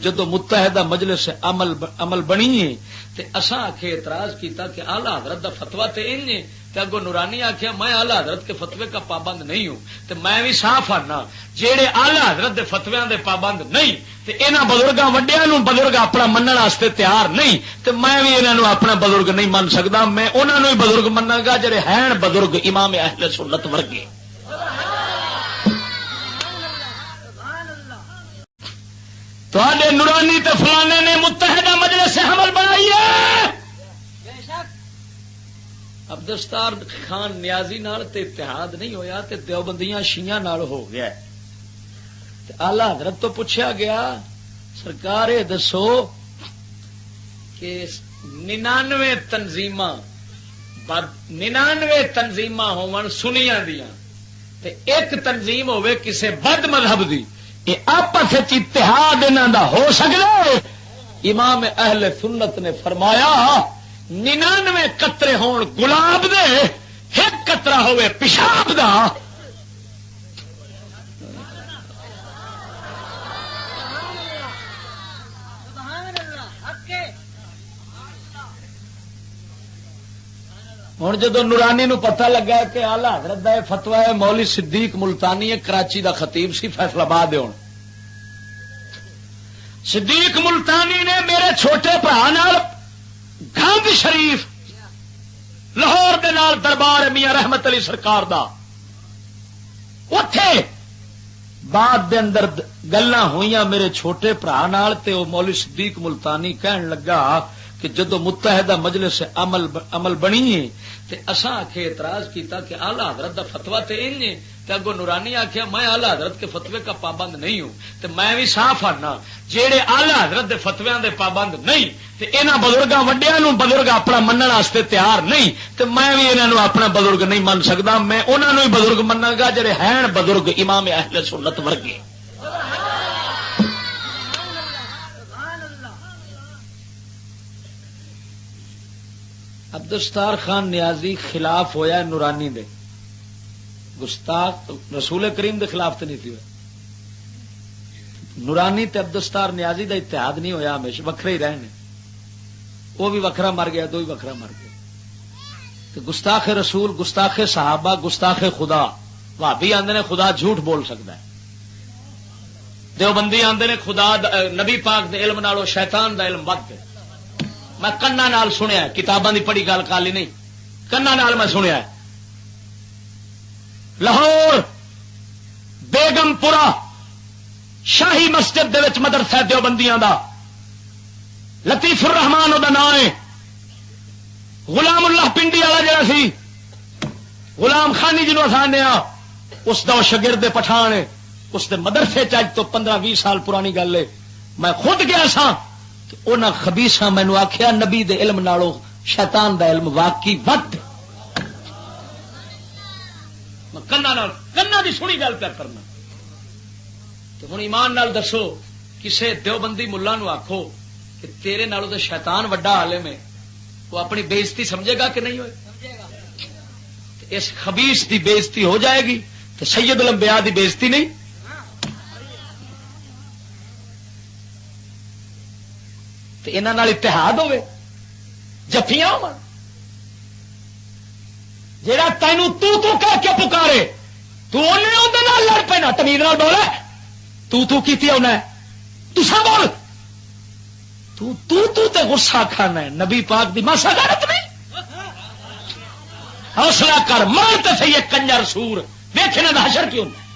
جدو متحدہ مجلس عمل بنی ہے تے اساں آکھے اعتراض کیتا کہ اعلی حضرت دا فتوا تے انج ہے تے اگوں نورانی آکھیا میں اعلی حضرت کے فتوے کا پابند نہیں ہوں تے میں بھی صاف آنا جیڑے اعلی حضرت دے فتویاں دے پابند نہیں تے انہاں بزرگاں وڈیاں نوں بزرگ اپنا منن واسطے تیار نہیں تے میں بھی انہاں نوں اپنا بزرگ نہیں من سکدا میں انہاں نوں ہی بزرگ مناں گا جڑے ہیں بزرگ امام اہل سنت ورگے تواڈے نورانی تے فلانے نے متحدہ مجلس عمل بنائی ہے عبدالستار خان نیازی نال تے اتحاد نہیں ہویا تے دیوبندیاں شیعہ نال ہو گیا تے اعلی حضرت تو پوچھا گیا سرکار یہ دسو کہ 99 تنظیماں ہون سنیاں دیاں تے ایک تنظیم ہوے کسے بد مذہب دی یہ آپس اتحاد انہاں دا ہو سکدا ہے؟ امام اہل سنت نے فرمایا 99 قطرے ہون گلاب دے ایک قطرہ ہوئے پیشاب دا ہوں جدو نورانی نو پتہ لگا کہ آلہ حضرت دا فتوا ہے مولوی صدیق ملتانی ہے کراچی دا خطیب سی فیصل آباد ہون صدیق ملتانی نے میرے چھوٹے بھرا نال گاندھی شریف لاہور دے نال دربار میاں رحمت علی سرکار دا اتے بعد دے اندر گلاں ہوئیاں میرے چھوٹے بھرا نال تے او مولوی صدیق ملتانی کہن لگا کہ جدو متحدہ مجلس عمل بنی ہے تے اساں آکھے اعتراض کیتا کہ اعلی حضرت دا فتوا تے انج ہے تے اگوں نورانی آکھیا میں اعلی حضرت کے فتوے کا پابند نہیں ہوں تے میں بھی صاف آنا جیڑے اعلی حضرت دے فتویاں دے پابند نہیں تے انہاں بزرگاں وڈیاں نوں بزرگ اپنا منن واسطے تیار نہیں تے میں بھی انہاں نوں اپنا بزرگ نہیں من سکدا میں انہاں نوں ہی بزرگ مناں گا جڑے ہیں بزرگ امام اہل سنت ورگے عبدالستار خان نیازی خلاف ہویا نورانی دے گستاخ رسول کریم دے خلاف تو نہیں تھی نورانی تے عبدالستار نیازی دا اتحاد نہیں ہویا ہمیشہ وکھرے ہی رہنے وہ بھی وکھرا مر گیا دو بھی وکھرا مر گیا تو گستاخ رسول گستاخ صحابہ گستاخ خدا بھابی آندے نے خدا جھوٹ بول سکتا ہے دیوبندی آندے نے خدا نبی پاک دے علم نالوں شیطان دا علم ود ہے میں کنا نال سنیا کتاباں دی پڑھی گل کالی نہیں کنا نال میں سنیا لاہور بیگم پورا شاہی مسجد دے وچ مدرسہ دیوبندیاں دا لطیف الرحمان دا نام ہے غلام اللہ پنڈی والا جڑا سی غلام خانی جنوں آسانے اس دا شاگرد پٹھان ہے اس دے مدرسے چ تو 15-20 سال پرانی گل ہے میں خود گیا سا انہاں خبیثاں مینوں آکھیا نبی دے علم نالوں شیطان دا علم واقعی وقت کنا دی سنی گل پہ کرنا تو ہن ایمان نال دسو کسے دیوبندی ملا نو آکھو کہ تیرے نالوں تے شیطان وڈا عالم ہے وہ اپنی بےزتی سمجھے گا کہ نہیں ہوئے اس خبیث دی بےزتی ہو جائے گی تو سید الانبیاء دی بےزتی نہیں انہاں نال اتحاد ہوے جفیاں ہون جیڑا تینوں تو کہہ کے پکارے تو اونے اودے نال لڑ پینا تمیز نال بول تو کیتی انہاں تساں بول تو تے غصہ کھانا ہے نبی پاک دی ماسا غیرت نہیں حوصلہ کر مار تے صحیح کنجر سور ویکھنا دا حشر کیوں نہیں